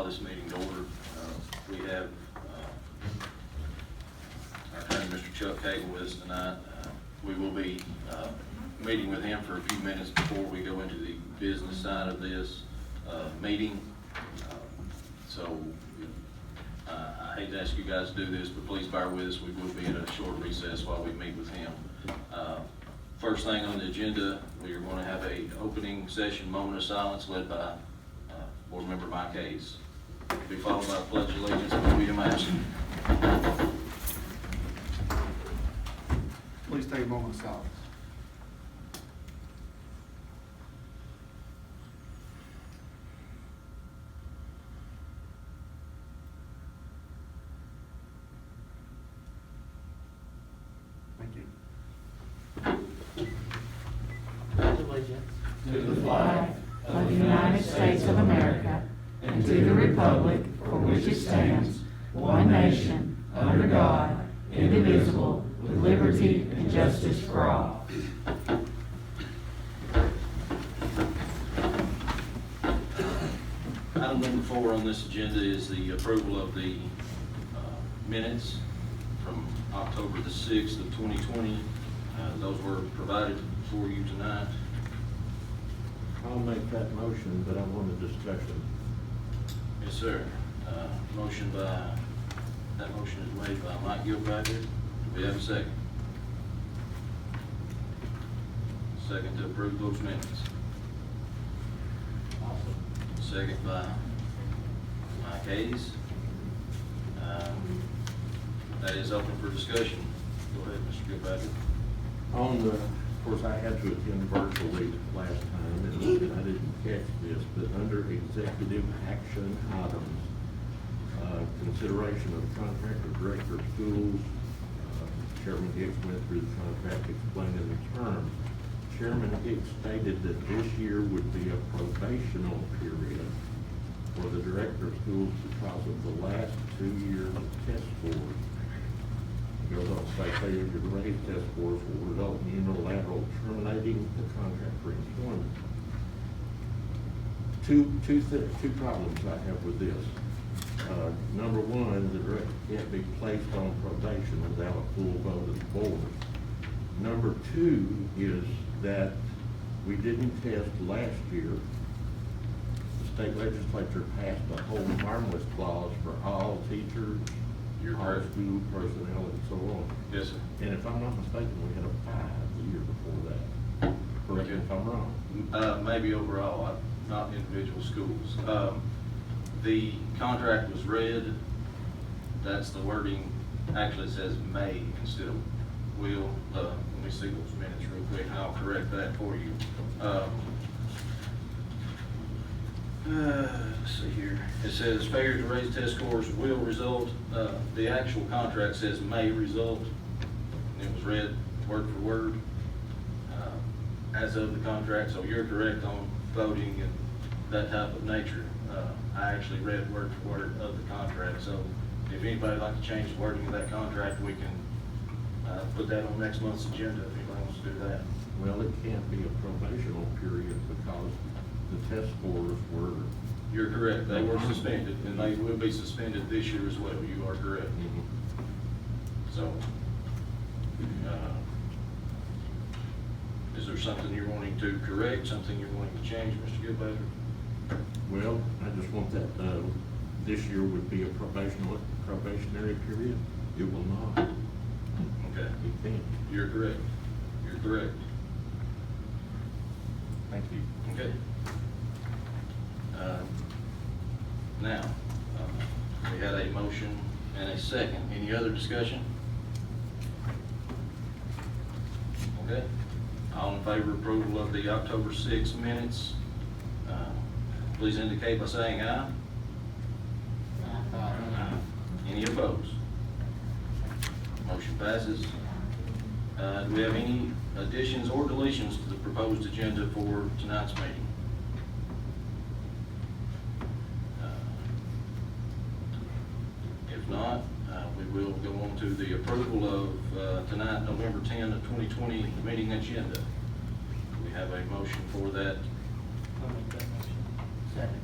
This meeting to order. We have our attorney, Mr. Chuck Cagle, with us tonight. We will be meeting with him for a few minutes before we go into the business side of this meeting. So I hate to ask you guys to do this, but please bear with us. We will be at a short recess while we meet with him. First thing on the agenda, we are going to have a opening session moment of silence led by Board Member Mike Hayes. Be followed by a pledge of allegiance by William Ashton. Please take a moment of silence. Thank you. Pledge allegiance to the flag of the United States of America and to the republic for which it stands, one nation, under God, indivisible, with liberty and justice for all. Item number 4 on this agenda is the approval of the minutes from October the 6th of 2020. Those were provided for you tonight. I'll make that motion, but I want a discussion. Yes, sir. That motion is made by Mike Gilpatrick. Do we have a second? Second to approve those minutes. Second by Mike Hayes. That is open for discussion. Go ahead, Mr. Gilpatrick. Of course, I had to attend virtually last time, and I didn't catch this, but under executive action items, consideration of contract of director of schools, Chairman Hicks went through the contract explaining the terms. Chairman Hicks stated that this year would be a probational period for the director of schools because of the last 2 years of test scores. It goes on to say failure to raise test scores will result in unilateral terminating the contract for employment. Two problems I have with this. Number one, the director can't be placed on probation without a full vote of the board. Number two is that we didn't test last year. The state legislature passed a whole harmless clause for all teachers, all school personnel, and so on. Yes, sir. And if I'm not mistaken, we had a 5 the year before that. Correct me if I'm wrong. Maybe overall, not individual schools. The contract was read. That's the wording. Actually, it says may instead of will. Let me see those minutes real quick, and I'll correct that for you. Let's see here. It says failure to raise test scores will result. The actual contract says may result, and it was read word for word as of the contract. So you're correct on voting and that type of nature. I actually read word for word of the contract. So if anybody would like to change the wording of that contract, we can put that on next month's agenda if anybody wants to do that. Well, it can't be a probational period because the test scores were. You're correct. They were suspended, and they will be suspended this year as well. You are correct. So, is there something you're wanting to correct, something you're wanting to change, Mr. Gilpatrick? Well, I just want that, this year would be a probationary period. It will not. Okay. It can't. You're correct. You're correct. Thank you. Okay. Now, we had a motion and a second. Any other discussion? Okay. All in favor of approval of the October 6th minutes, please indicate by saying aye. Aye. Any opposed? Motion passes. Do we have any additions or deletions to the proposed agenda for tonight's meeting? If not, we will go on to the approval of tonight, November 10 of 2020 meeting agenda. We have a motion for that. I'll make that motion. Second.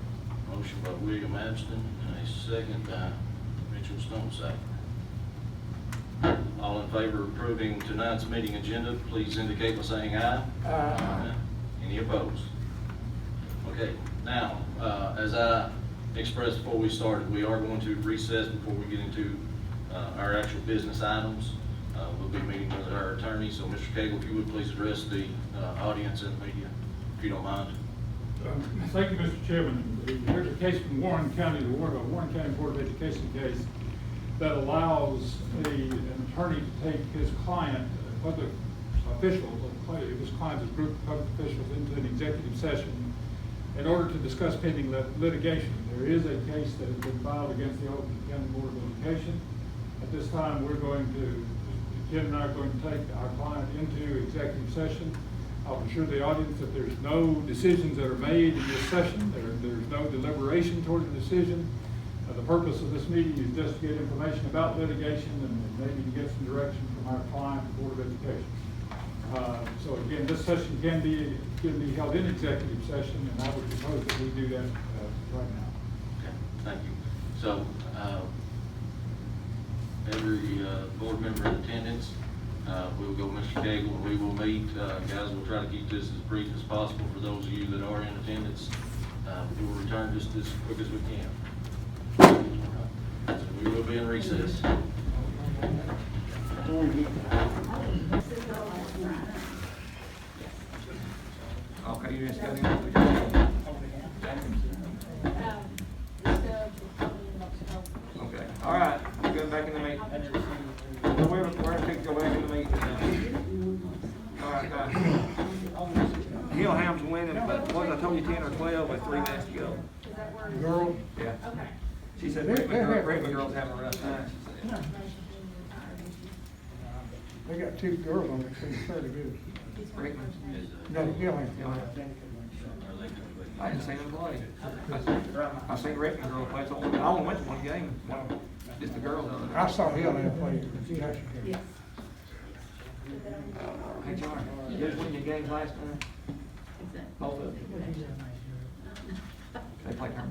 Motion by William Abston, and a second by Mitchell Stonesack. All in favor of approving tonight's meeting agenda, please indicate by saying aye. Aye. Any opposed? Okay, now, as I expressed before we started, we are going to recess before we get into our actual business items. We'll be meeting with our attorney, so Mr. Cagle, if you would please address the audience and media, if you don't mind. Thank you, Mr. Chairman. There's a case from Warren County, the Warren County Board of Education case that allows an attorney to take his client, public officials, his client is a group of public officials, into an executive session in order to discuss pending litigation. There is a case that has been filed against the Overton County Board of Education. At this time, Ken and I are going to take our client into executive session. I'll assure the audience that there's no decisions that are made in this session. There's no deliberation toward the decision. The purpose of this meeting is just to get information about litigation and maybe to get some direction from our client, the Board of Education. So again, this session can be held in executive session, and I would propose that we do that right now. Okay, thank you. So, every board member in attendance, we'll go Mr. Cagle, and we will meet. Guys, we'll try to keep this as brief as possible for those of you that are in attendance. We will return just as quick as we can. So we will be in recess. Okay, you just got in. Okay, all right, we're going back in the meeting. We're going to go back in the meeting now. All right, guys. Hillham's winning, but what I told you, 10 or 12 with 3 minutes to go. Girl? Yeah. She said Rickman girl's having a rough time. They got 2 girls on it, so it's fairly good. Rickman. No, Gillian. I didn't see them play. I seen Rickman girl play, so I only went to one game, just the girls. I saw Gillian play. Yes. Hey, John, you guys win your games last time? Both of them. They played her.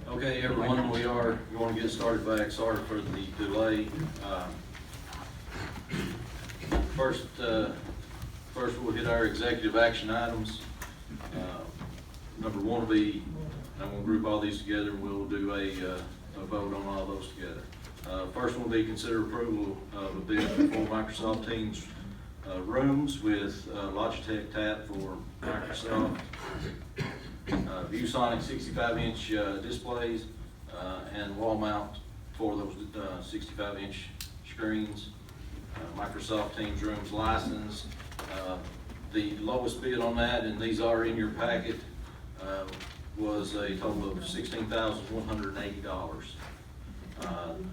Okay, everyone, we are going to get started back. Sorry for the delay. First, we'll hit our executive action items. Number 1 will be, I'm going to group all these together, and we'll do a vote on all those together. First one will be consider approval of a bid for Microsoft Teams rooms with Logitech tab for Microsoft, ViewSonic 65-inch displays, and wall mount for those 65-inch screens. Microsoft Teams rooms license. The lowest bid on that, and these are in your packet, was a total of $16,180.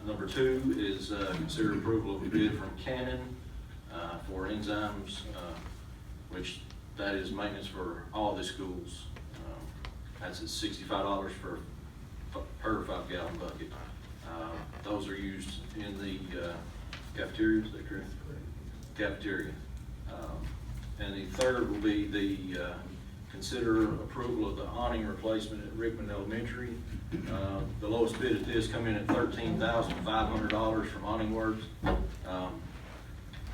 Number 2 is consider approval of a bid from Canon for enzymes, which that is maintenance for all the schools. That's at $65 per 5-gallon bucket. Those are used in the cafeteria, is that correct? Cafeteria. And the third will be the consider approval of the awning replacement at Rickman Elementary. The lowest bid at this come in at $13,500 from Awning Works.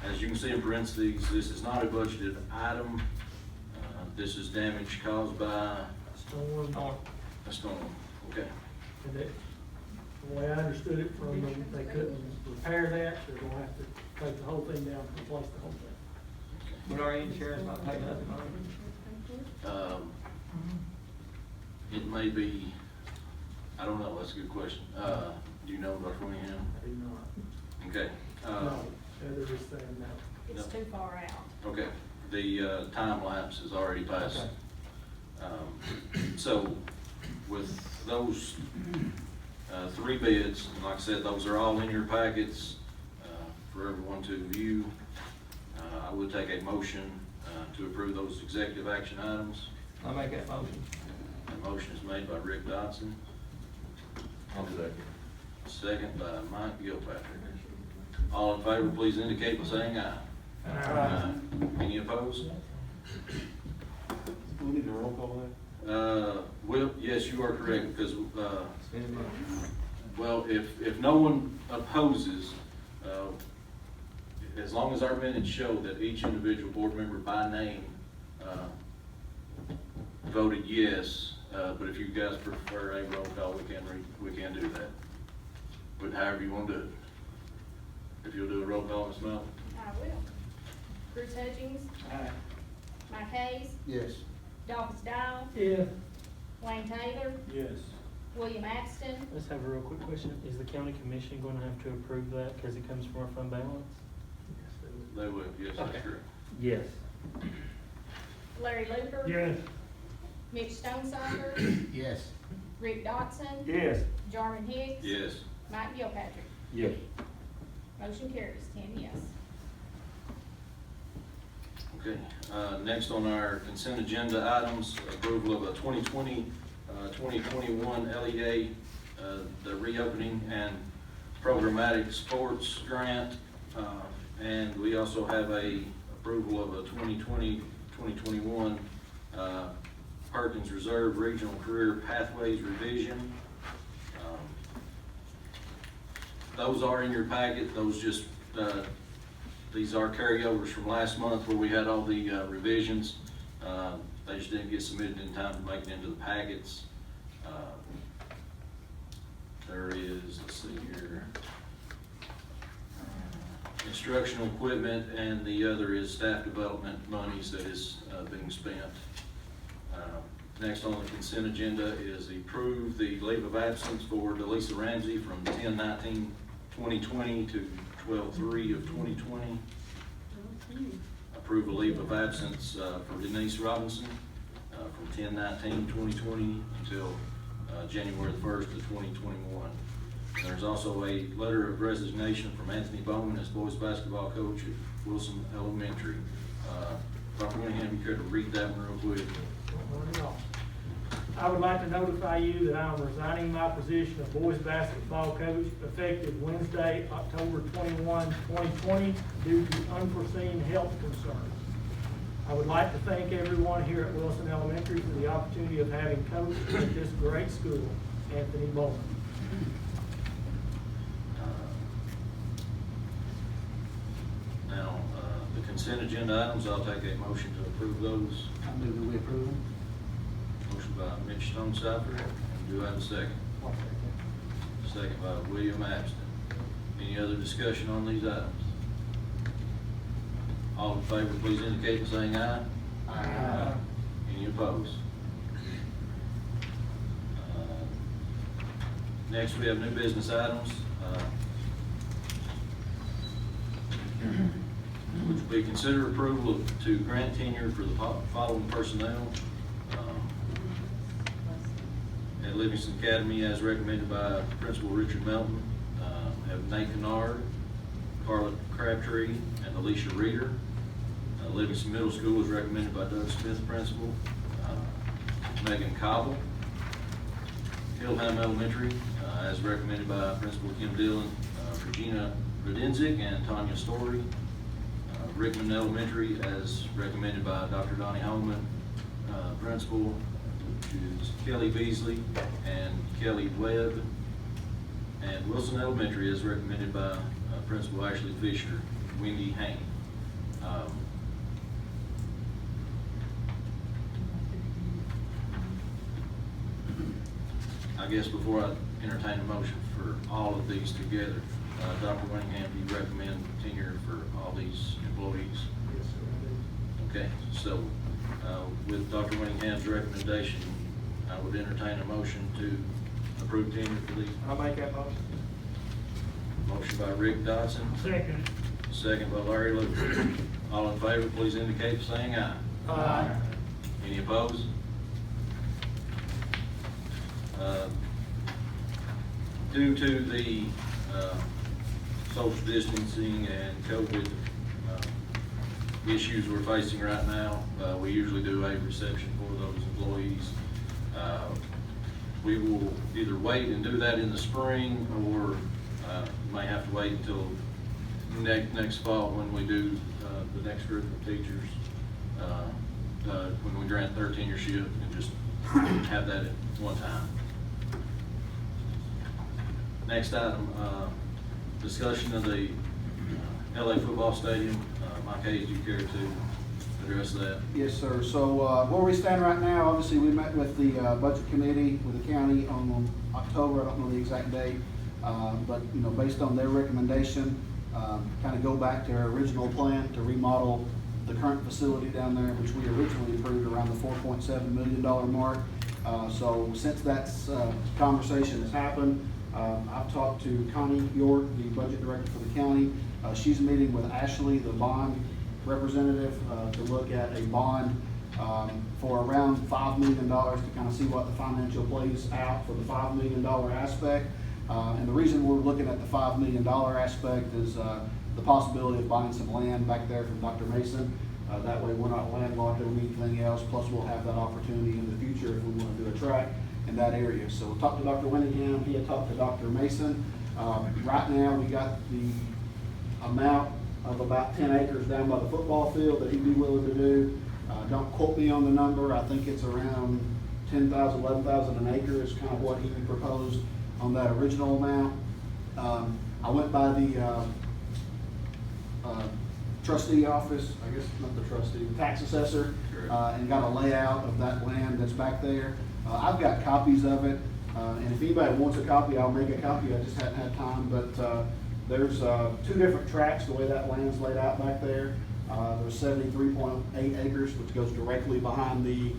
As you can see in parentheses, this is not a budgeted item. This is damage caused by a storm. Okay. And the way I understood it from them, they couldn't repair that, they're gonna have to take the whole thing down, replace the whole thing. Would our insurance not pay nothing on It may be, I don't know, that's a good question. Do you know, Dr. Winningham? I do not. Okay. No, they're just saying no. It's too far out. Okay, the time lapse is already passed. Okay. So with those 3 bids, and like I said, those are all in your packets for everyone to view. I would take a motion to approve those executive action items. I'll make that motion. The motion is made by Rick Dodson. I'll second. Second by Mike Gilpatrick. All in favor, please indicate by saying aye. Aye. Any opposed? We need a roll call Well, yes, you are correct, because, Spend money. well, if no one opposes, as long as our minutes show that each individual board member by name, voted yes, but if you guys prefer a roll call, we can do that. But however you want to do it. If you'll do a roll call, Ms. Mel? I will. Bruce Hutchings, Aye. Mike Hayes, Yes. Dolphus Dial, Yeah. Wayne Taylor, Yes. William Axton, Let's have a real quick question. Is the county commission going to have to approve that because it comes from our fund balance? They will, yes, that's Okay. correct. Yes. Larry Looper. Yes. Mitch Stonesucker, Yes. Rick Dotson. Yes. Jarman Hicks. Yes. Mike Gilpatrick. Yes. Motion carries, 10 yes. Okay, next on our consent agenda items, approval of a 2020, 2021 LEA, the reopening and programmatic sports grant. And we also have a approval of a 2020, 2021 Perkins Reserve Regional Career Pathways Revision. Those are in your packet. Those just, these are carryovers from last month where we had all the revisions. They just didn't get submitted in time to make it into the packets. There is, let's see here, instructional equipment, and the other is staff development monies that is being spent. Next on the consent agenda is approve the leave of absence for Delisa Ramsey from 10/19/2020 to 12/3 of 2020. Approve a leave of absence for Denise Robinson from 10/19/2020 until January the 1st of 2021. There's also a letter of resignation from Anthony Bowman as boys basketball coach at Wilson Elementary. Dr. Winningham, you care to read that one real quick? I would like to notify you that I am resigning my position of boys basketball coach effective Wednesday, October 21, 2020, due to unforeseen health concerns. I would like to thank everyone here at Wilson Elementary for the opportunity of having coached at this great school, Anthony Bowman. Now, the consent agenda items, I'll take a motion to approve those. I move that we approve them. Motion by Mitch Stonesucker, and do I have a second? Second by William Axton. Any other discussion on these items? All in favor, please indicate by saying aye. Aye. Any opposed? Next, we have new business items, which will be consider approval to grant tenure for the following personnel. At Livingston Academy, as recommended by Principal Richard Melton, have Nate Kennard, Carla Crabtree, and Alicia Reeder. Livingston Middle School is recommended by Doug Smith, Principal, Megan Cobble. Hillham Elementary, as recommended by Principal Kim Dillon, Regina Rudenzik, and Tanya Story. Rickman Elementary, as recommended by Dr. Donnie Holman, Principal, which is Kelly Beasley and Kelly Webb. And Wilson Elementary, as recommended by Principal Ashley Fisher, Wendy Hain. I guess before I entertain a motion for all of these together, Dr. Winningham, do you recommend tenure for all these employees? Yes, sir, I do. Okay, so with Dr. Winningham's recommendation, I would entertain a motion to approve tenure for these. I'll make that motion. Motion by Rick Dodson, Second. second by Larry Luther. All in favor, please indicate by saying aye. Aye. Any opposed? Due to the social distancing and COVID issues we're facing right now, we usually do a reception for those employees. We will either wait and do that in the spring, or may have to wait until next fall when we do the next group of teachers, when we grant their tenureship, and just have that at one time. Next item, discussion of the LA football stadium. Mike Hayes, do you care to address that? Yes, sir. So where we stand right now, obviously, we met with the budget committee with the county on October, I don't know the exact date, but, you know, based on their recommendation, kind of go back to our original plan to remodel the current facility down there, which we originally approved around the $4.7 million mark. So since that conversation has happened, I've talked to Connie York, the budget director for the county. She's meeting with Ashley, the bond representative, to look at a bond for around $5 million to kind of see what the financial plays out for the $5 million aspect. And the reason we're looking at the $5 million aspect is the possibility of buying some land back there from Dr. Mason. That way we're not landlocked or anything else, plus we'll have that opportunity in the future if we want to do a track in that area. So we'll talk to Dr. Winningham, he had talked to Dr. Mason. Right now we got the amount of about 10 acres down by the football field that he'd be willing to do. Don't quote me on the number, I think it's around 10,000, 11,000 an acre is kind of what he proposed on that original amount. I went by the trustee office, I guess not the trustee, the tax assessor, and got a layout of that land that's back there. I've got copies of it, and if anybody wants a copy, I'll make a copy, I just hadn't had time, but there's 2 different tracks the way that land's laid out back there. There's 73.8 acres, which goes directly behind the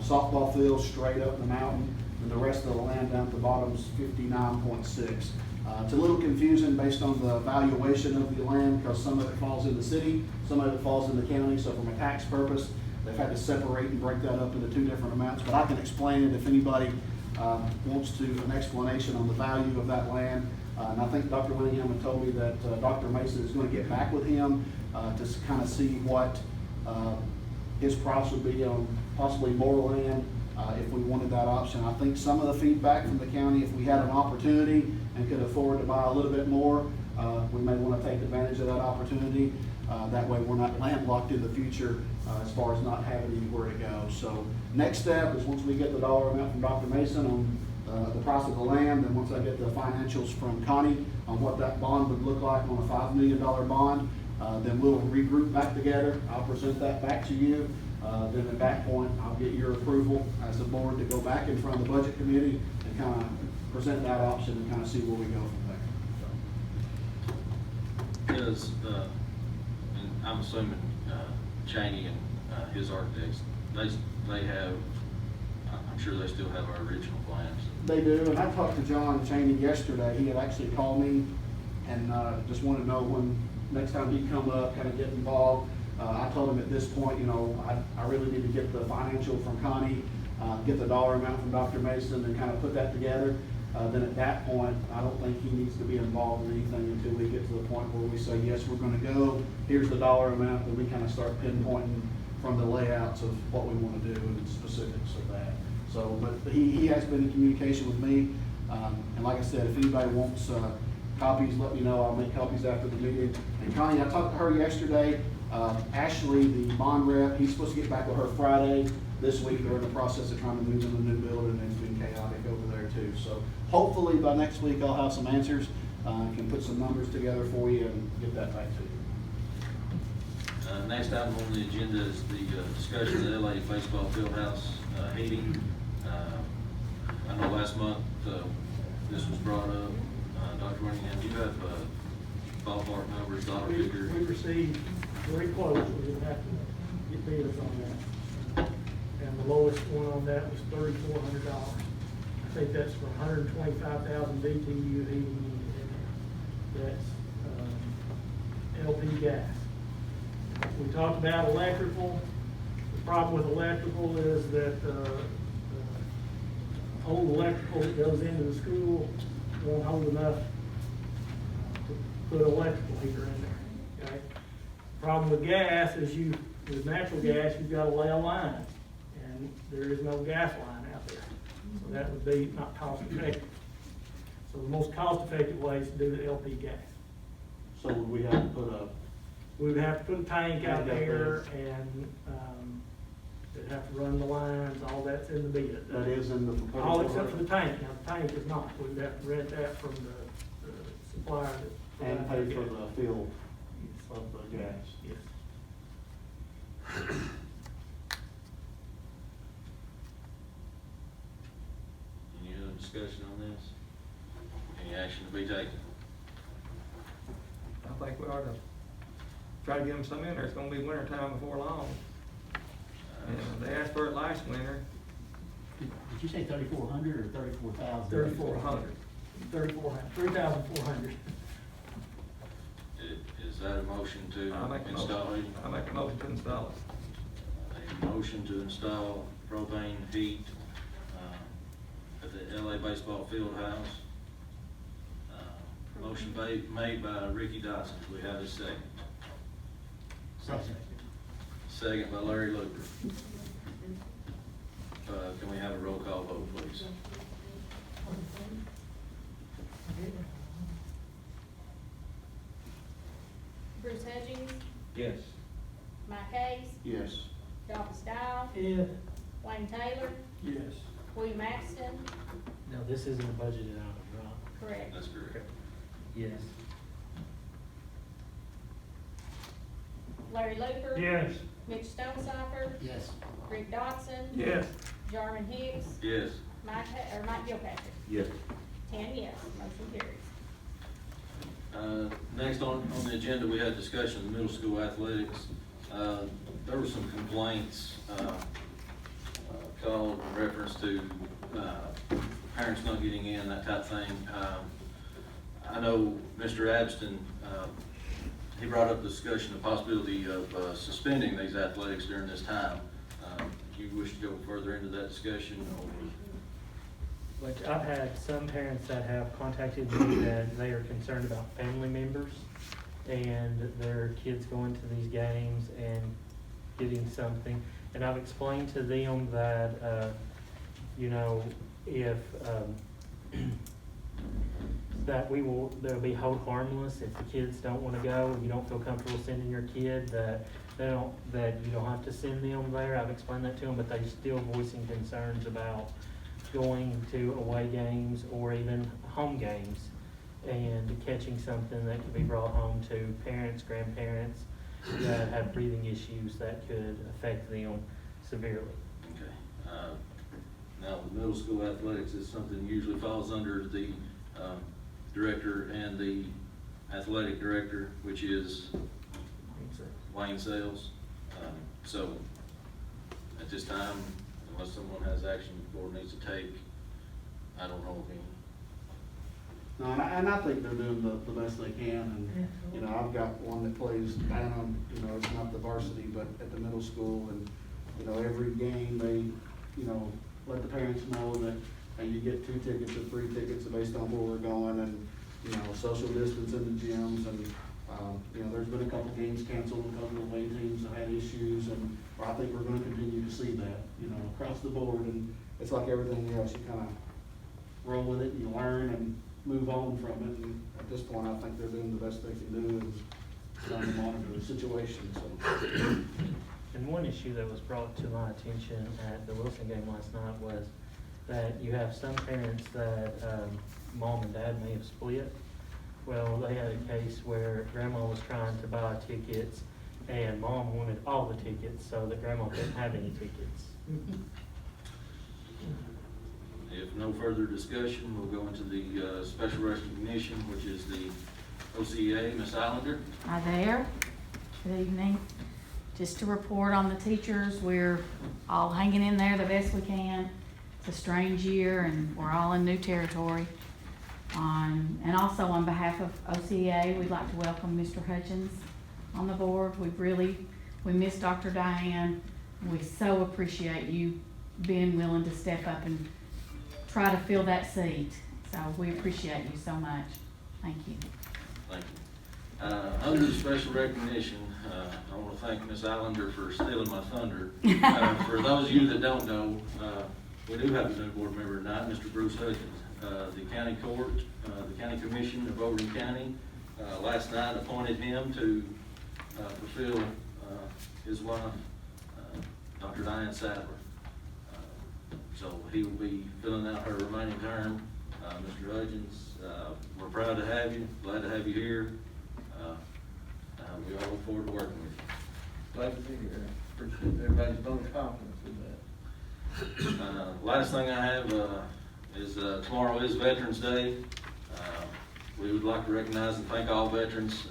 softball field, straight up the mountain, and the rest of the land down at the bottom's 59.6. It's a little confusing based on the valuation of the land, because some of it falls in the city, some of it falls in the county, so from a tax purpose, they've had to separate and break that up into 2 different amounts, but I can explain it if anybody wants an explanation on the value of that land. And I think Dr. Winningham had told me that Dr. Mason is going to get back with him to kind of see what his price would be on possibly more land if we wanted that option. I think some of the feedback from the county, if we had an opportunity and could afford to buy a little bit more, we may want to take advantage of that opportunity. That way we're not landlocked in the future as far as not having anywhere to go. So next step is once we get the dollar amount from Dr. Mason on the price of the land, and once I get the financials from Connie on what that bond would look like on a $5 million bond, then we'll regroup back together. I'll present that back to you. Then at that point, I'll get your approval as a board to go back in front of the budget committee and kind of present that option and kind of see where we go from there. Is, and I'm assuming Cheney and his architects, they have, I'm sure they still have our original plans. They do, and I talked to John Cheney yesterday. He had actually called me and just wanted to know when next time he'd come up, kind of get involved. I told him at this point, you know, I really need to get the financial from Connie, get the dollar amount from Dr. Mason, and kind of put that together. Then at that point, I don't think he needs to be involved in anything until we get to the point where we say, yes, we're going to go, here's the dollar amount, and we kind of start pinpointing from the layouts of what we want to do and the specifics of that. So, but he has been in communication with me, and like I said, if anybody wants copies, let me know. I'll make copies after the meeting. And Connie, I talked to her yesterday. Ashley, the bond rep, he's supposed to get back with her Friday. This week they're in the process of trying to move in the new building, and it's been chaotic over there too. So hopefully by next week I'll have some answers, can put some numbers together for you and get that back to you. Next item on the agenda is the discussion of the LA baseball fieldhouse heating. I know last month this was brought up. Dr. Winningham, do you have ballpark numbers, dollar figures? We received very close, we didn't have to get bids on that. And the lowest one on that was $3,400. I think that's for 125,000 BTU heating unit. That's LP gas. We talked about electrical. The problem with electrical is that old electrical that goes into the school won't hold enough to put an electrical heater in there, okay? Problem with gas is with natural gas, you've got to lay a line, and there is no gas line out there. So that would be not cost effective. So the most cost effective way is to do the LP gas. So would we have to put a We would have to put a tank out there, and that have to run the lines, all that's in the bid. That is in the. All except for the tank, now the tank is not, we'd have to rent that from the supplier that. And pay for the field of the gas. Yes. Any other discussion on this? Any action to be taken? I think we ought to try to get them some in there. It's gonna be winter time before long. And they asked for it last winter, Did you say 3,400 or 34,000? 3,400. 3,400. Is that a motion to I make a install motion, heating? I make a motion to install it. A motion to install propane heat at the LA baseball field house. Motion made by Ricky Dodson. Do we have a second? Second. Second by Larry Looper. Can we have a roll call vote, please? Bruce Hudgens, Yes. Mike Hayes, Yes. Travis Dial, Yes. Wayne Taylor, Yes. William Axton, No, this isn't a budgeted item, right? correct. That's correct. Yes. Larry Looper. Yes. Mitch Stonecipher, Yes. Rick Dodson. Yes. Jarman Hicks, Yes. Mike Gilpatrick. Yes. 10 yes, motion carries. Next on the agenda, we had discussion of the middle school athletics. There were some complaints called in reference to parents not getting in, that type of thing. I know Mr. Abston, he brought up the discussion, the possibility of suspending these athletics during this time. Do you wish to go further into that discussion, or? Like, I've had some parents that have contacted me that they are concerned about family members and their kids going to these games and getting something. And I've explained to them that, you know, if, that they'll be hold harmless if the kids don't wanna go, and you don't feel comfortable sending your kid, that you don't have to send them there. I've explained that to them, but they're still voicing concerns about going to away games or even home games and catching something that could be brought home to parents, grandparents that have breathing issues that could affect them severely. Okay. Now, the middle school athletics is something that usually falls under the director and the athletic director, which is Wayne Sales. So, at this time, unless someone has action the board needs to take, I don't know of any. No, and I think they're doing the best they can, and, you know, I've got one that plays down, you know, it's not the varsity, but at the middle school, and, you know, every game, they, you know, let the parents know that, hey, you get 2 tickets or 3 tickets based on where we're going, and, you know, social distance in the gyms, and, you know, there's been a couple games canceled, a couple of away teams have had issues, and I think we're gonna continue to see that, you know, across the board, and it's like everything else, you kinda roll with it, and you learn, and move on from it, and at this point, I think they're doing the best they can do, and trying to monitor the situation, so. And one issue that was brought to my attention at the Wilson game last night was that you have some parents that, mom and dad may have split. Well, they had a case where grandma was trying to buy tickets and mom wanted all the tickets, so that grandma didn't have any tickets. If no further discussion, we'll go into the special recognition, which is the OCA. Ms. Islander? Hi there. Good evening. Just to report on the teachers, we're all hanging in there the best we can. It's a strange year and we're all in new territory. And also on behalf of OCA, we'd like to welcome Mr. Hutchins on the board. We miss Dr. Diane. We so appreciate you being willing to step up and try to fill that seat. So we appreciate you so much. Thank you. Thank you. Under the special recognition, I want to thank Ms. Islander for stealing my thunder. For those of you that don't know, we do have a new board member tonight, Mr. Bruce Hutchins. The county court, the county commission of Overton County, last night appointed him to fulfill his wife, Dr. Diane Sadler. So he will be filling out her remaining term. Mr. Hudgens, we're proud to have you, glad to have you here. We all look forward to working with you. Glad to be here. Appreciate everybody's vote of confidence in that. Last thing I have is tomorrow is Veterans Day. We would like to recognize and thank all veterans,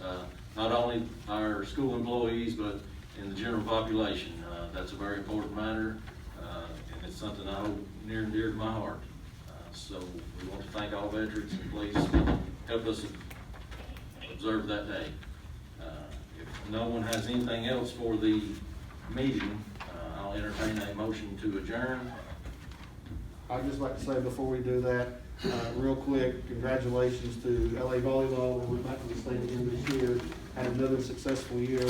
not only our school employees, but in the general population. That's a very important matter, and it's something I hold near and dear to my heart. So we want to thank all veterans, and please help us observe that day. If no one has anything else for the meeting, I'll entertain a motion to adjourn. I'd just like to say before we do that, real quick, congratulations to LA Volleyball. We went back to the state again this year, had another successful year.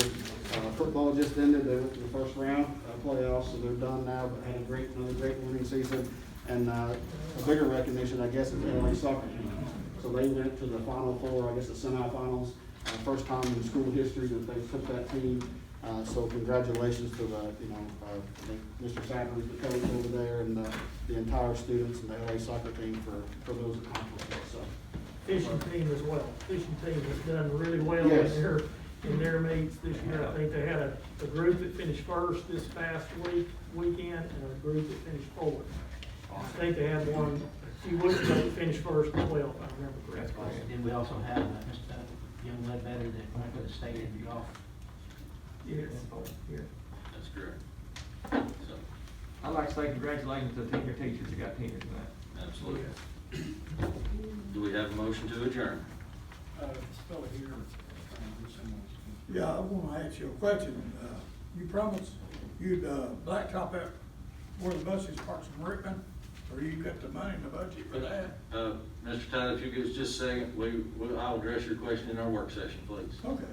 Football just ended, they went to the first round playoffs, so they're done now, but had another great winning season. And a bigger recognition, I guess, is LA soccer team. So they went to the Final Four, I guess the semifinals, first time in school history that they took that team. So congratulations to Mr. Sadler, the coach over there, and the entire students and the LA soccer team for those accomplishments. So Fishing team as well. Fishing team has done really well Yes. in their meets this year. I think they had a group that finished first this past weekend, and a group that finished fourth. I think they had one a few weeks ago that finished first as well, if I remember correctly. Then we also have young Ledbetter that went to the state in golf. Yes, yeah. That's correct. So, I'd like to say congratulations to the tenure teachers that got tenure tonight. absolutely. Do we have a motion to adjourn? Yeah, I wanna ask you a question. You promised you'd, blacktop out where the buses parks in Rickman, or you got the money in the budget for that? Mr. Tyler, if you give us just a second, I'll address your question in our work session, please. Okay.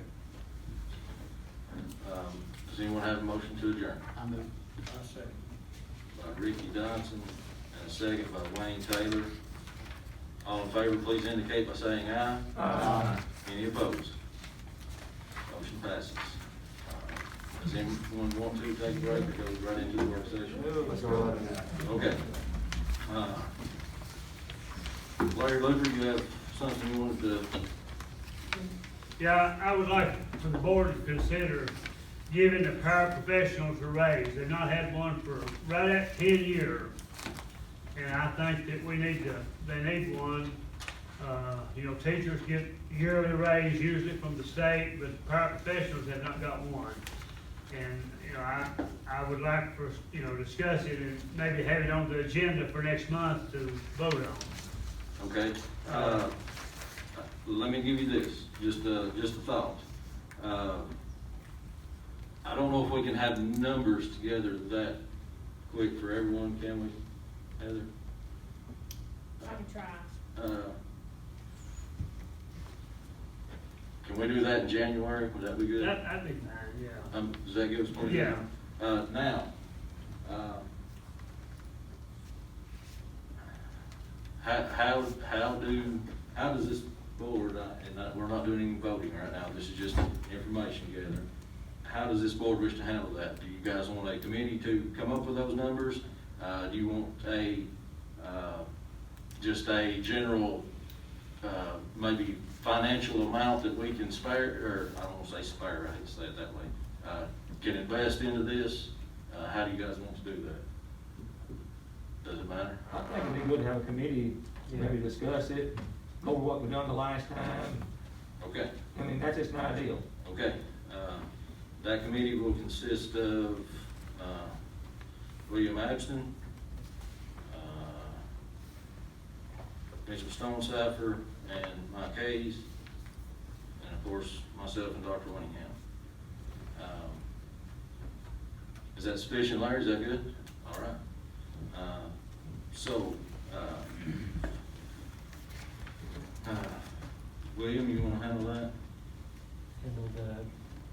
Does anyone have a motion to adjourn? I move. I second. By Ricky Johnson, and a second by Wayne Taylor. All in favor, please indicate by saying aye. Aye. Any opposed? Motion passes. Does anyone want to take a break or go right into the work session? let's go right ahead. Okay. Larry Luther, you have something you wanted to? Yeah, I would like for the board to consider giving the paraprofessionals a raise. They've not had one for right at 10 years. And I think that they need one. Teachers get yearly raise usually from the state, but paraprofessionals have not got one. And, I would like for, discuss it and maybe have it on the agenda for next month to vote on. Okay. Let me give you this, just a thought. I don't know if we can have numbers together that quick for everyone, can we, Heather? I can try. Can we do that in January? Would that be good? That'd be fine, yeah. Does that give us plenty? Yeah. Now, how does this board, and we're not doing any voting right now, this is just information gathering. How does this board wish to handle that? Do you guys want a committee to come up with those numbers? Do you want just a general, maybe financial amount that we can spare, or I don't want to say spare, I hate to say it that way, can invest into this? How do you guys want to do that? Does it matter? I think it'd be good to have a committee, maybe discuss it, go over what we've done the last time. Okay, I mean, that's just an ideal. okay. That committee will consist of, William Abston, Mitchell Stonecipher, and Mike Hayes, and of course, myself and Dr. Winningham. Is that sufficient, Larry? Is that good? All right. William, you wanna handle that? Handle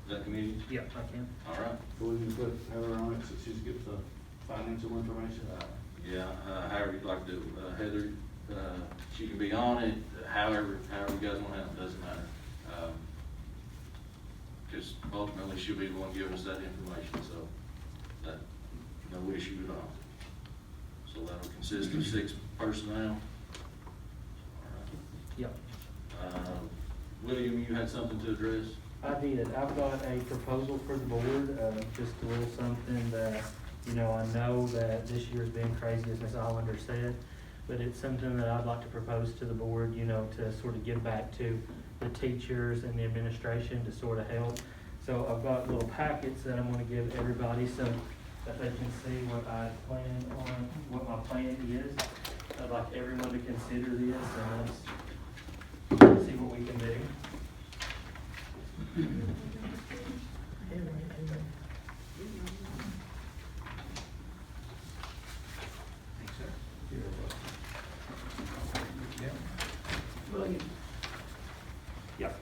That committee? the, yeah, I can. All right. So we can put Heather on it, so she gets the financial information. Yeah, however you'd like to do it. Heather, she can be on it, however you guys want to handle it, doesn't matter. Because ultimately she'll be the one giving us that information, so no issue at all. So that'll consist of 6 personnel. All Yep. right. William, you had something to address? I did. I've got a proposal for the board, just a little something that, you know, I know that this year's been crazy, as Ms. Hollander said, but it's something that I'd like to propose to the board, you know, to sort of give back to the teachers and the administration to sort of help. So I've got little packets that I'm gonna give everybody so that they can see what I plan on, what my plan is. I'd like everyone to consider this and let's see what we can do. Yep.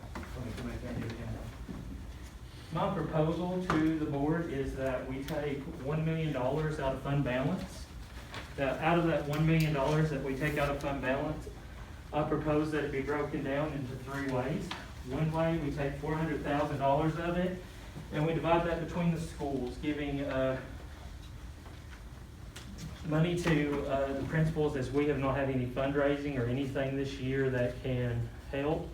My proposal to the board is that we take $1 million out of fund balance. That out of that $1 million that we take out of fund balance, I propose that it be broken down into 3 ways. One way, we take $400,000 of it, and we divide that between the schools, giving money to the principals, as we have not had any fundraising or anything this year that can help.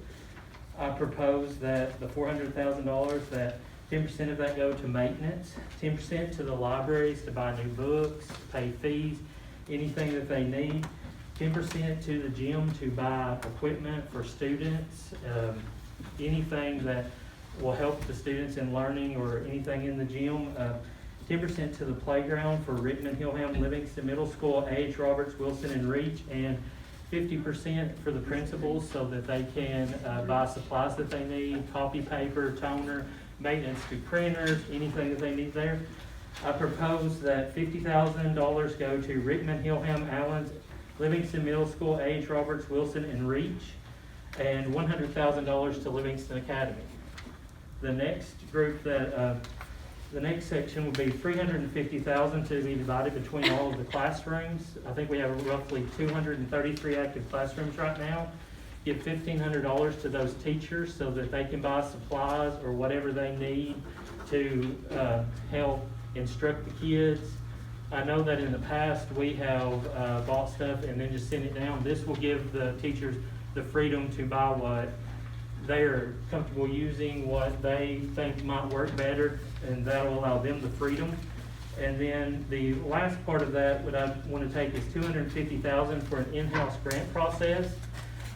I propose that the $400,000, that 10% of that go to maintenance, 10% to the libraries to buy new books, pay fees, anything that they need, 10% to the gym to buy equipment for students, anything that will help the students in learning or anything in the gym. 10% to the playground for Rickman, Hillham, Livingston Middle School, A.H. Roberts, Wilson, and Reach, and 50% for the principals so that they can buy supplies that they need, copy paper, toner, maintenance to printers, anything that they need there. I propose that $50,000 go to Rickman, Hillham, Allens, Livingston Middle School, A.H. Roberts, Wilson, and Reach, and $100,000 to Livingston Academy. The next group that, the next section would be $350,000 to be divided between all of the classrooms. I think we have roughly 233 active classrooms right now. Give $1,500 to those teachers so that they can buy supplies or whatever they need to help instruct the kids. I know that in the past we have bought stuff and then just sent it down. This will give the teachers the freedom to buy what they're comfortable using, what they think might work better, and that will allow them the freedom. And then the last part of that, what I want to take is $250,000 for an in-house grant process,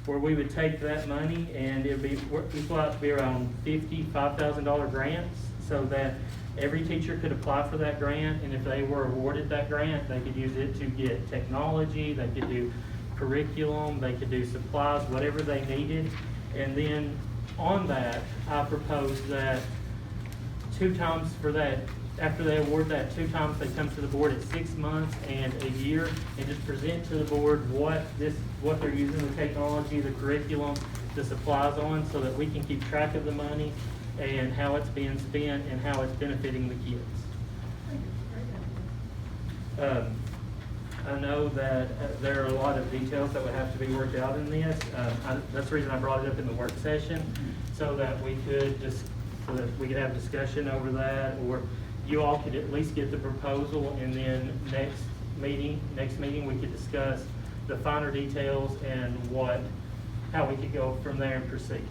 where we would take that money and it would be equal out to be around $55,000 grants, so that every teacher could apply for that grant, and if they were awarded that grant, they could use it to get technology, they could do curriculum, they could do supplies, whatever they needed. And then on that, I propose that 2 times for that, after they award that, 2 times they come to the board at 6 months and a year and just present to the board what they're using, the technology, the curriculum, the supplies on, so that we can keep track of the money and how it's being spent and how it's benefiting the kids. I know that there are a lot of details that would have to be worked out in this. That's the reason I brought it up in the work session, so that we could have discussion over that, or you all could at least get the proposal, and then next meeting we could discuss the finer details and how we could go from there and proceed.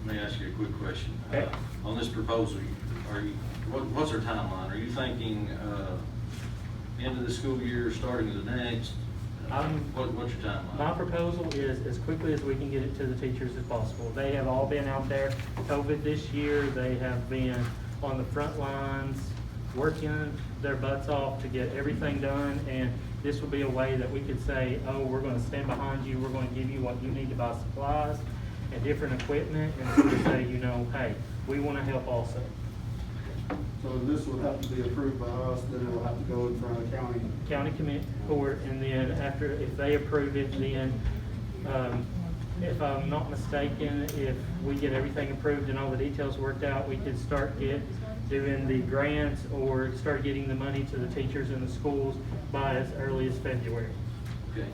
Let me ask you a quick question. Okay. On this proposal, what's our timeline? Are you thinking end of the school year, starting of the next? What's your timeline? My proposal is as quickly as we can get it to the teachers as possible. They have all been out there, COVID this year, they have been on the front lines, working their butts off to get everything done, and this will be a way that we could say, oh, we're gonna stand behind you, we're gonna give you what you need to buy supplies and different equipment, and sort of say, you know, hey, we wanna help also. So this would have to be approved by us, then it will have to go in front of the county. Court, and then if they approve it, then, if I'm not mistaken, if we get everything approved and all the details worked out, we could start doing the grants or start getting the money to the teachers in the schools by as early as February. Okay.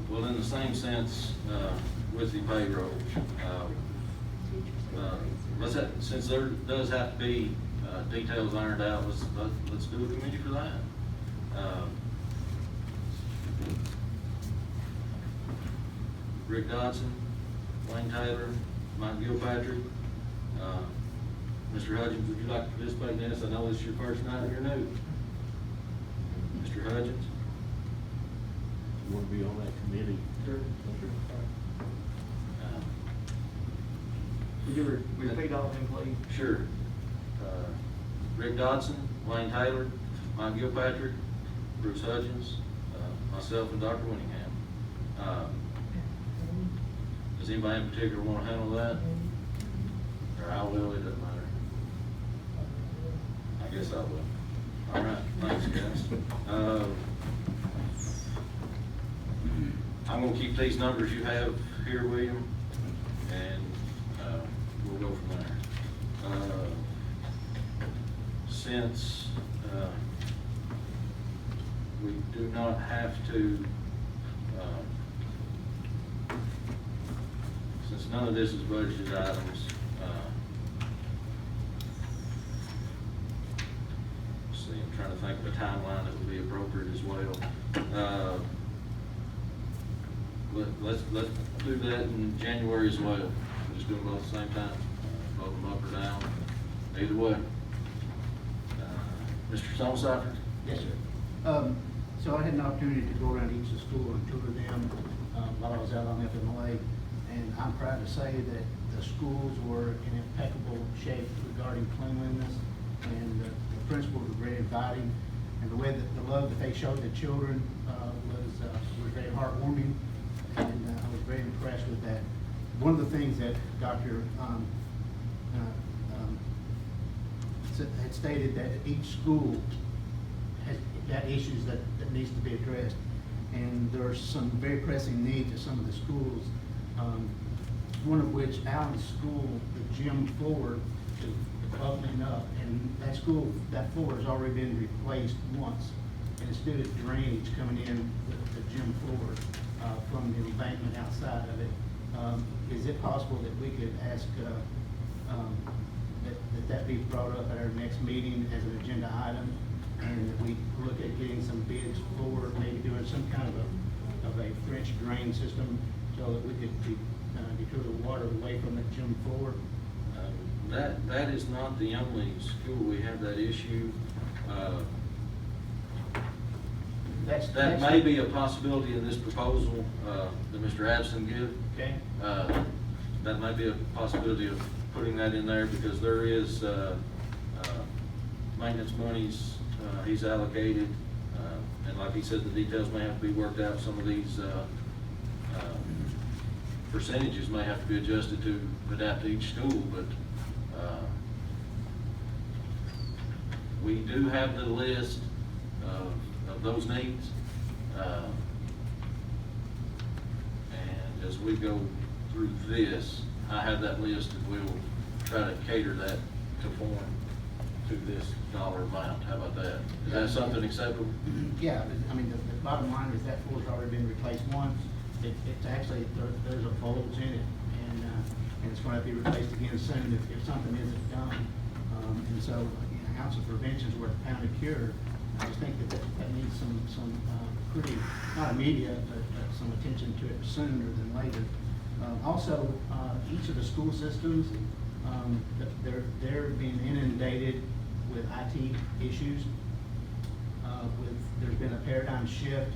Well, in the same sense, with the payroll, let's have, since there does have to be, details ironed out, let's do a committee for that. Rick Dodson, Wayne Taylor, Mike Gilpatrick, Mr. Hudgens, would you like to participate in this? I know this is your first night here new. Mr. Hudgens? You want to be on that committee? Sure. Would you repeat all of them, please? Sure. Rick Dodson, Wayne Taylor, Mike Gilpatrick, Bruce Hudgens, myself, and Dr. Winningham. Does anybody in particular want to handle that? Or I will, it doesn't matter. I guess I will. All right, thanks, guys. I'm gonna keep these numbers you have here, William, and we'll go from there. Since we do not have to, since none of this is budgeted items, let's see, I'm trying to think of a timeline that would be appropriate as well. Let's do that in January as well. We'll just do them both at the same time, vote them up or down, either way. Mr. Stonecipher? Yes, sir. So I had an opportunity to go around each of the school and tour them while I was out on FMLA, and I'm proud to say that the schools were in impeccable shape regarding cleanliness, and the principals were very inviting, and the way that the love that they showed the children was very heartwarming, and I was very impressed with that. One of the things that Dr. had stated that each school has got issues that needs to be addressed, and there are some very pressing needs at some of the schools. One of which, out of school, the gym floor is bubbling up, and that floor has already been replaced once, and it's due to drainage coming in the gym floor from the embankment outside of it. Is it possible that we could ask that be brought up at our next meeting as an agenda item, and that we look at getting some bids for maybe doing some kind of a French drain system so that we could deter the water away from the gym floor? That is not the only school we have that issue. That may be a possibility in this proposal that Mr. Abson gave. Okay. That may be a possibility of putting that in there, because there is maintenance monies he's allocated, and like he said, the details may have to be worked out. Some of these percentages may have to be adjusted to adapt to each school, but we do have the list of those needs, and as we go through this, I have that list, and we'll try to cater that to form to this dollar amount. How about that? Is that something acceptable? Yeah, I mean, the bottom line is that floor's already been replaced once. It's actually, there's a bulge in it, and it's gonna have to be replaced again soon if something isn't done. And so, an ounce of prevention's worth a pound of cure. I just think that needs some pretty, not immediate, but some attention to it sooner than later. Also, each of the school systems, they're being inundated with IT issues. There's been a paradigm shift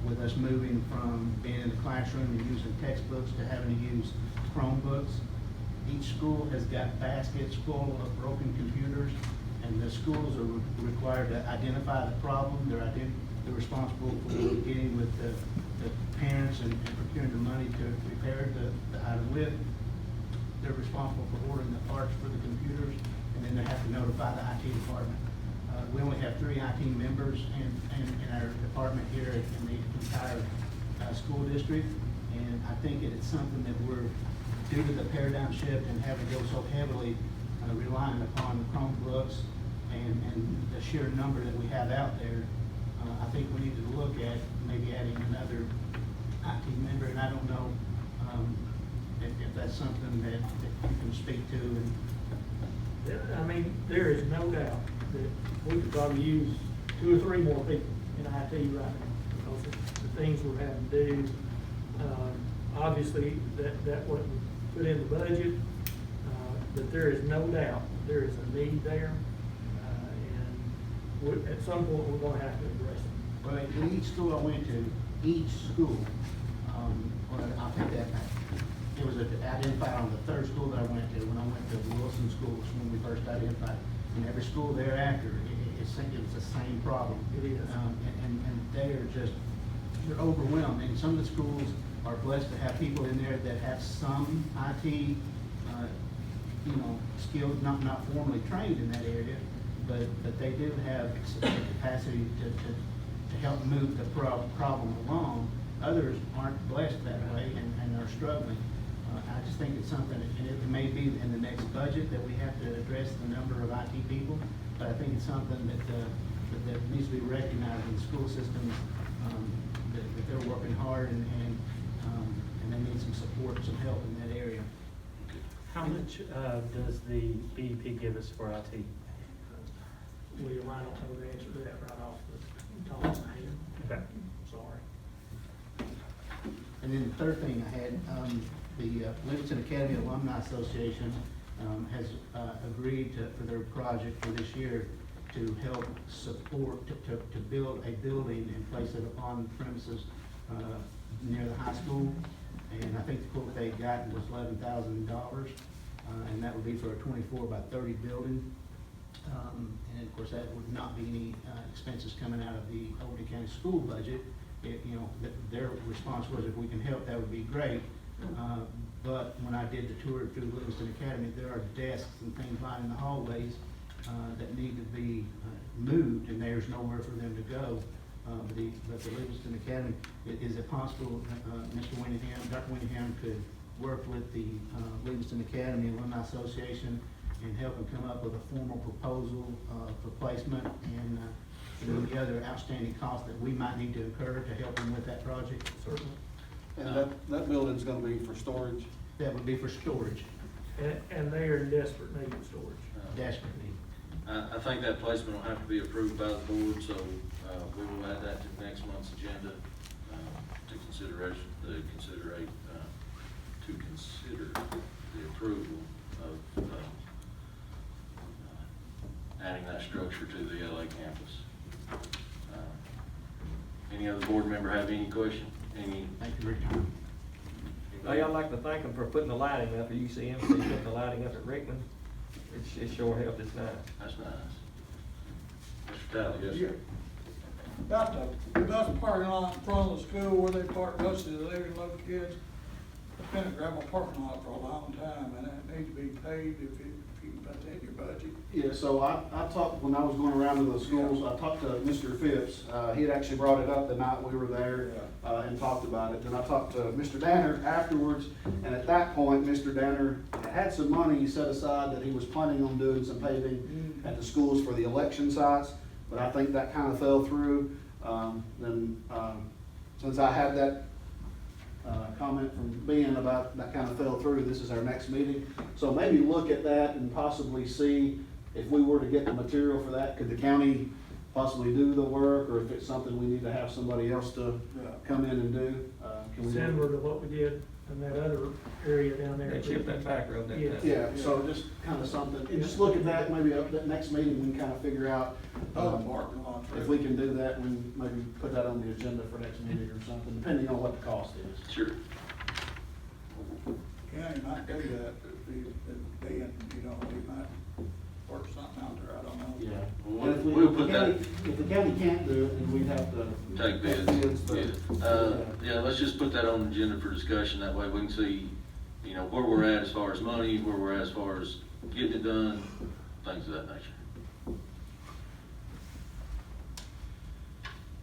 with us moving from being in the classroom and using textbooks to having to use Chromebooks. Each school has got baskets full of broken computers, and the schools are required to identify the problem. They're responsible for getting with the parents and procuring the money to repair the item with. They're responsible for ordering the parts for the computers, and then they have to notify the IT department. We only have 3 IT members in our department here in the entire school district, and I think that it's something that we're, due to the paradigm shift and having to go so heavily relying upon the Chromebooks and the sheer number that we have out there, I think we need to look at maybe adding another IT member, and I don't know if that's something that you can speak to and. I mean, there is no doubt that we could probably use 2 or 3 more people in IT right now because of the things we're having to do. Obviously, that wasn't put in the budget, but there is no doubt there is a need there. And at some point, we're gonna have to address it. Well, in each school I went to, each school, well, I'll take that back. It was identified on the 3rd school that I went to, when I went to the Wilson schools, when we first identified. And every school thereafter, it's the same problem. It is. And they're they're overwhelmed. And some of the schools are blessed to have people in there that have some IT, skills, not formally trained in that area, but they do have the capacity to help move the problem along. Others aren't blessed that way and are struggling. I just think it's something, and it may be in the next budget that we have to address the number of IT people, but I think it's something that needs to be recognized in the school systems, that they're working hard and they need some support, some help in that area. How much does the BDP give us for IT? William, I don't know the answer to that right off the top of my head. Okay. Sorry. And then the third thing I had, the Livingston Academy Alumni Association has agreed for their project for this year to help support, to build a building and place it on premises near the high school. And I think the quote they got was $11,000, and that would be for a 24 by 30 building. And of course, that would not be any expenses coming out of the Overton County School budget. Their response was, if we can help, that would be great. But when I did the tour through Livingston Academy, there are desks and things lining the hallways that need to be moved, and there's nowhere for them to go. But the Livingston Academy, is it possible, Mr. Winningham, Dr. Winningham could work with the Livingston Academy Alumni Association and help them come up with a formal proposal for placement and the other outstanding costs that we might need to incur to help them with that project? Certainly. And that building's gonna be for storage? That would be for storage, And they are in desperate need of storage. desperate need. I think that placement will have to be approved by the board, so we will add that to next month's agenda to consider the approval of adding that structure to the LA campus. Any other board member have any question? Thank you, Rick. Hey, I'd like to thank them for putting the lighting up at UCM, for putting the lighting up at Rickman. It sure helped, it's nice. That's nice. Mr. Talley, yes, sir. About the bus parking lot in front of the school where they park buses, the living little kids. It's been a gravel parking lot for a long time, and it needs to be paved if you can put that in your budget. Yeah, so I talked, when I was going around to the schools, I talked to Mr. Phipps. He had actually brought it up the night we were there, and talked about it. Then I talked to Mr. Danner afterwards, and at that point, Mr. Danner had some money set aside that he was planning on doing some paving at the schools for the election sites, but I think that kind of fell through. Since I had that comment from Ben about that kind of fell through, this is our next meeting. So maybe look at that and possibly see if we were to get the material for that, could the county possibly do the work, or if it's something we need to have somebody else to come in and do? Can we do it? Similar to what we did in that other area down there. They chipped that back road that time. Yeah, so just kind of something, and just look at that, maybe at that next meeting, we can kind of figure out Parking lot. if we can do that, we maybe put that on the agenda for next meeting or something, depending on what the cost is. Sure. County might do that, if they, we might work something out there, I don't know. Yeah. Well, And we'll put that, if the county can't do it, then we'd have to. take bids, but- yeah, let's just put that on the agenda for discussion, that way we can see, where we're at as far as money, where we're at as far as getting it done, things of that nature.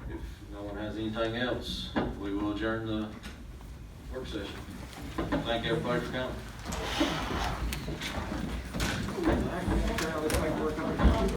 If no one has anything else, we will adjourn the work session. Thank everybody for coming. Let's make work on it.